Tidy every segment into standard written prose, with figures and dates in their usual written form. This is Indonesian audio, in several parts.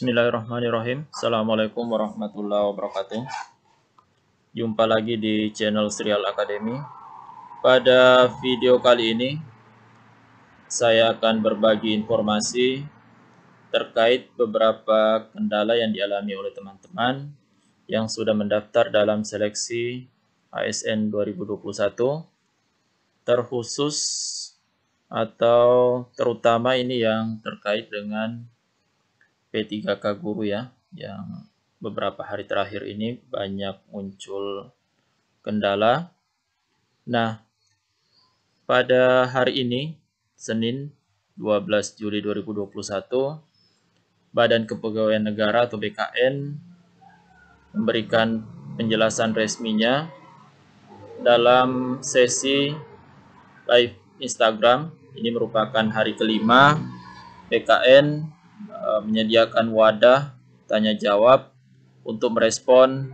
Bismillahirrahmanirrahim. Assalamualaikum warahmatullahi wabarakatuh. Jumpa lagi di channel Serial Academy. Pada video kali ini, saya akan berbagi informasi terkait beberapa kendala yang dialami oleh teman-teman yang sudah mendaftar dalam seleksi ASN 2021, terkhusus atau terutama ini yang terkait dengan P3K guru ya, yang beberapa hari terakhir ini banyak muncul kendala. Nah, pada hari ini, Senin 12 Juli 2021, Badan Kepegawaian Negara atau BKN memberikan penjelasan resminya dalam sesi live Instagram. Ini merupakan hari kelima BKN menyediakan wadah tanya jawab untuk merespon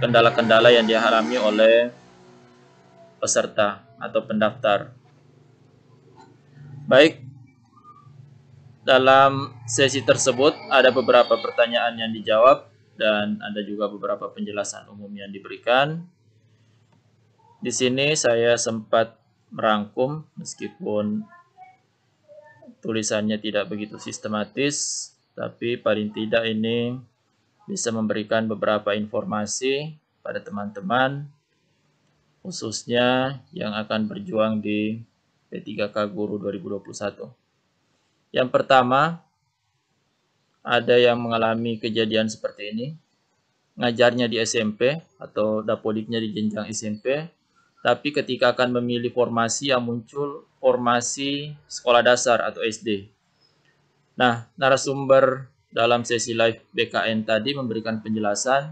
kendala-kendala yang dialami oleh peserta atau pendaftar. Baik, dalam sesi tersebut ada beberapa pertanyaan yang dijawab dan ada juga beberapa penjelasan umum yang diberikan. Di sini saya sempat merangkum meskipun tulisannya tidak begitu sistematis, tapi paling tidak ini bisa memberikan beberapa informasi pada teman-teman, khususnya yang akan berjuang di P3K Guru 2021. Yang pertama, ada yang mengalami kejadian seperti ini, ngajarnya di SMP atau dapodiknya di jenjang SMP, tapi ketika akan memilih formasi yang muncul formasi sekolah dasar atau SD. Nah, narasumber dalam sesi live BKN tadi memberikan penjelasan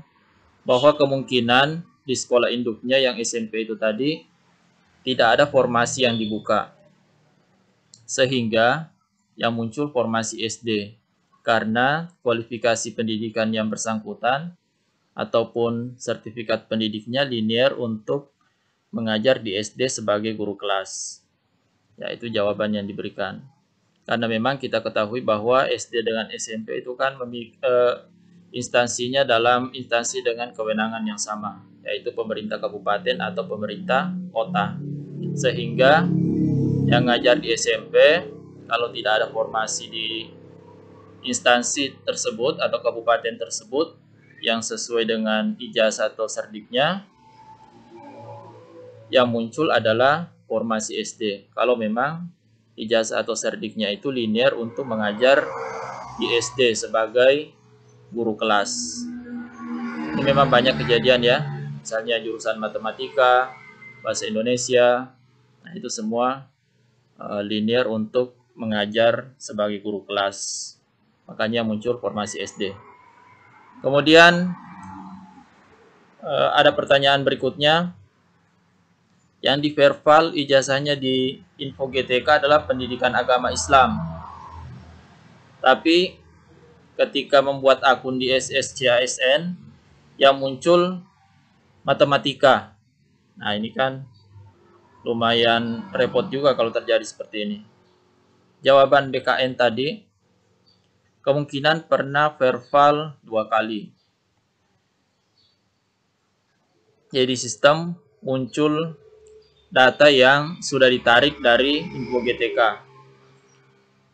bahwa kemungkinan di sekolah induknya yang SMP itu tadi tidak ada formasi yang dibuka. Sehingga yang muncul formasi SD karena kualifikasi pendidikan yang bersangkutan ataupun sertifikat pendidiknya linear untuk mengajar di SD sebagai guru kelas. Ya, itu jawaban yang diberikan. Karena memang kita ketahui bahwa SD dengan SMP itu kan instansinya dalam instansi dengan kewenangan yang sama, yaitu pemerintah kabupaten atau pemerintah kota. Sehingga yang ngajar di SMP, kalau tidak ada formasi di instansi tersebut atau kabupaten tersebut yang sesuai dengan ijazah atau serdiknya, yang muncul adalah formasi SD. Kalau memang ijazah atau serdiknya itu linear untuk mengajar di SD sebagai guru kelas. Ini memang banyak kejadian ya. Misalnya jurusan matematika, bahasa Indonesia, nah itu semua linear untuk mengajar sebagai guru kelas. Makanya muncul formasi SD. Kemudian ada pertanyaan berikutnya. Yang di verbal ijazahnya di Info GTK adalah pendidikan agama Islam. Tapi ketika membuat akun di SSCASN yang muncul matematika. Nah, ini kan lumayan repot juga kalau terjadi seperti ini. Jawaban BKN tadi, kemungkinan pernah verbal 2 kali. Jadi sistem muncul data yang sudah ditarik dari Info GTK.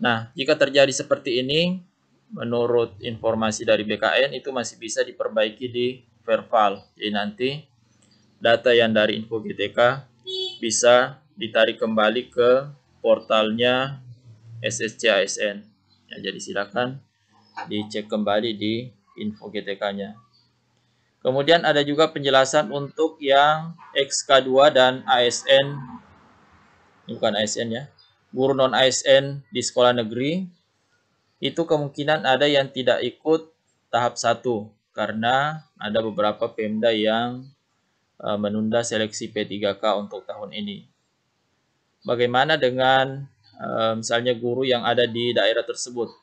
Nah, jika terjadi seperti ini, menurut informasi dari BKN itu masih bisa diperbaiki di verbal. Jadi nanti data yang dari Info GTK bisa ditarik kembali ke portalnya SSCASN. Ya, jadi silakan dicek kembali di Info GTK-nya. Kemudian ada juga penjelasan untuk yang XK2 dan ASN, ini bukan ASN ya, guru non ASN di sekolah negeri, itu kemungkinan ada yang tidak ikut tahap 1, karena ada beberapa Pemda yang menunda seleksi P3K untuk tahun ini. Bagaimana dengan misalnya guru yang ada di daerah tersebut?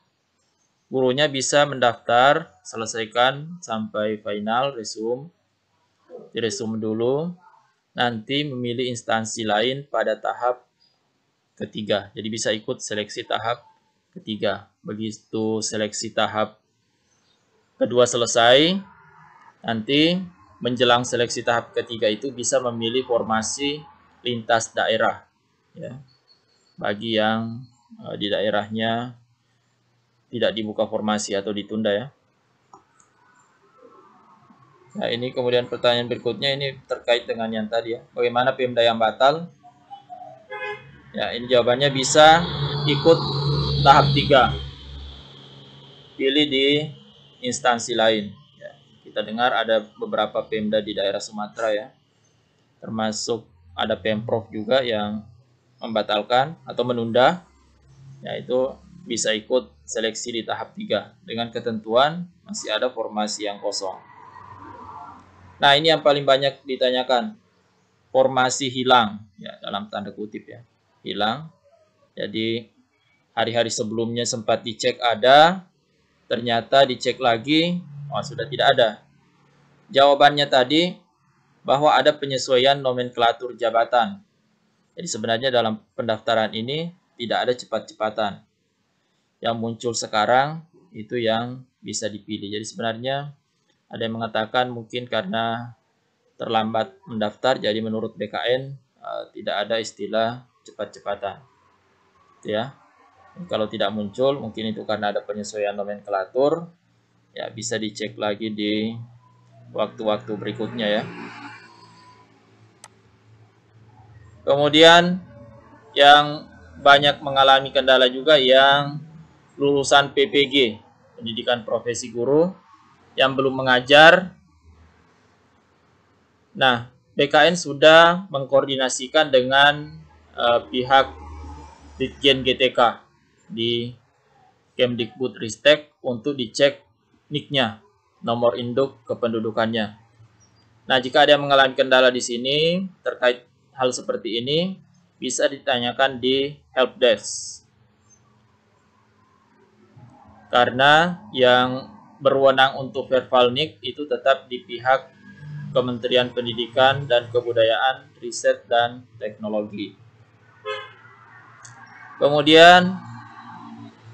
Gurunya bisa mendaftar, selesaikan sampai final, resume dulu, nanti memilih instansi lain pada tahap ketiga. Jadi bisa ikut seleksi tahap ketiga. Begitu seleksi tahap kedua selesai, nanti menjelang seleksi tahap ketiga itu bisa memilih formasi lintas daerah, ya, bagi yang di daerahnya tidak dibuka formasi atau ditunda, ya. Nah, ini kemudian pertanyaan berikutnya ini terkait dengan yang tadi, ya. Bagaimana Pemda yang batal? Ya, ini jawabannya bisa ikut tahap 3. Pilih di instansi lain. Ya, kita dengar ada beberapa Pemda di daerah Sumatera, ya. Termasuk ada Pemprov juga yang membatalkan atau menunda. Yaitu bisa ikut seleksi di tahap 3 dengan ketentuan masih ada formasi yang kosong. Nah, ini yang paling banyak ditanyakan. Formasi hilang, ya, dalam tanda kutip, ya. Hilang. Jadi hari-hari sebelumnya sempat dicek ada, ternyata dicek lagi, sudah tidak ada. Jawabannya tadi bahwa ada penyesuaian nomenklatur jabatan. Jadi sebenarnya dalam pendaftaran ini tidak ada cepat-cepatan. Yang muncul sekarang itu yang bisa dipilih. Jadi sebenarnya ada yang mengatakan mungkin karena terlambat mendaftar, jadi menurut BKN tidak ada istilah cepat-cepatan. Ya, kalau tidak muncul, mungkin itu karena ada penyesuaian nomenklatur. Ya, bisa dicek lagi di waktu-waktu berikutnya, ya. Kemudian yang banyak mengalami kendala juga yang lulusan PPG, pendidikan profesi guru, yang belum mengajar. Nah, BKN sudah mengkoordinasikan dengan pihak Ditjen GTK di Kemdikbudristek untuk dicek NIK-nya, nomor induk kependudukannya. Nah, jika ada yang mengalami kendala di sini terkait hal seperti ini, bisa ditanyakan di helpdesk. Karena yang berwenang untuk verbal NIK itu tetap di pihak Kementerian Pendidikan dan Kebudayaan, Riset dan Teknologi. Kemudian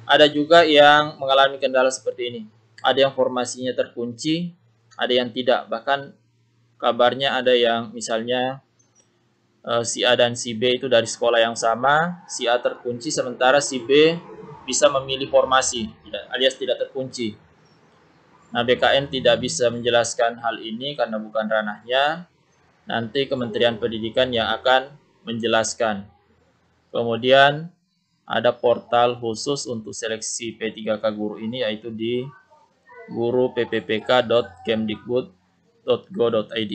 ada juga yang mengalami kendala seperti ini. Ada yang formasinya terkunci, ada yang tidak. Bahkan kabarnya ada yang misalnya si A dan si B itu dari sekolah yang sama, si A terkunci sementara si B bisa memilih formasi, alias tidak terkunci. Nah, BKN tidak bisa menjelaskan hal ini karena bukan ranahnya. Nanti Kementerian Pendidikan yang akan menjelaskan. Kemudian ada portal khusus untuk seleksi P3K guru ini, yaitu di guru.ppk.kemdikbud.go.id.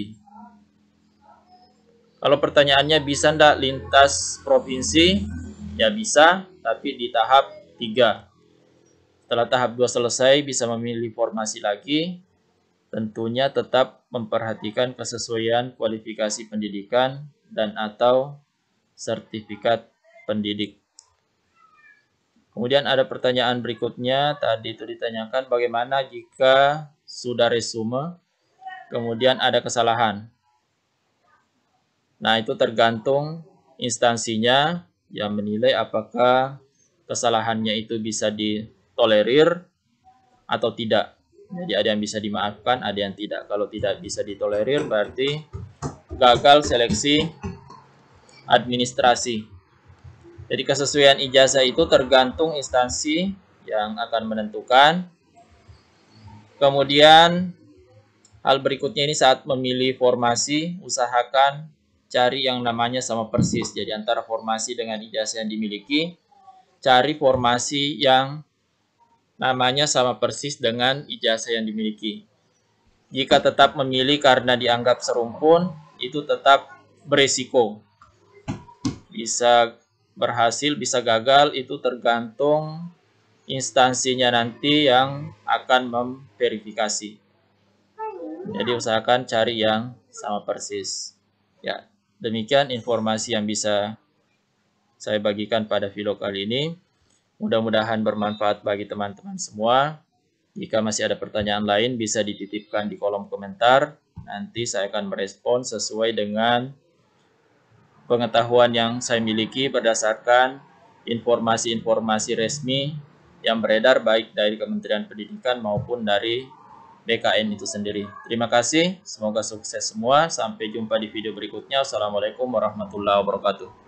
Kalau pertanyaannya bisa enggak lintas provinsi? Ya bisa, tapi di tahap 3. Setelah tahap 2 selesai, bisa memilih formasi lagi. Tentunya tetap memperhatikan kesesuaian kualifikasi pendidikan dan atau sertifikat pendidik. Kemudian ada pertanyaan berikutnya, tadi itu ditanyakan bagaimana jika sudah resume, kemudian ada kesalahan. Nah, itu tergantung instansinya yang menilai apakah kesalahannya itu bisa ditolerir atau tidak. Jadi ada yang bisa dimaafkan, ada yang tidak. Kalau tidak bisa ditolerir berarti gagal seleksi administrasi. Jadi kesesuaian ijazah itu tergantung instansi yang akan menentukan. Kemudian hal berikutnya ini saat memilih formasi, usahakan cari yang namanya sama persis. Jadi antara formasi dengan ijazah yang dimiliki, cari formasi yang namanya sama persis dengan ijazah yang dimiliki. Jika tetap memilih karena dianggap serumpun, itu tetap beresiko. Bisa berhasil, bisa gagal, itu tergantung instansinya nanti yang akan memverifikasi. Jadi usahakan cari yang sama persis. Ya, demikian informasi yang bisa saya bagikan pada video kali ini. Mudah-mudahan bermanfaat bagi teman-teman semua. Jika masih ada pertanyaan lain, bisa dititipkan di kolom komentar. Nanti saya akan merespon sesuai dengan pengetahuan yang saya miliki berdasarkan informasi-informasi resmi yang beredar baik dari Kementerian Pendidikan maupun dari BKN itu sendiri. Terima kasih, semoga sukses semua. Sampai jumpa di video berikutnya. Assalamualaikum warahmatullahi wabarakatuh.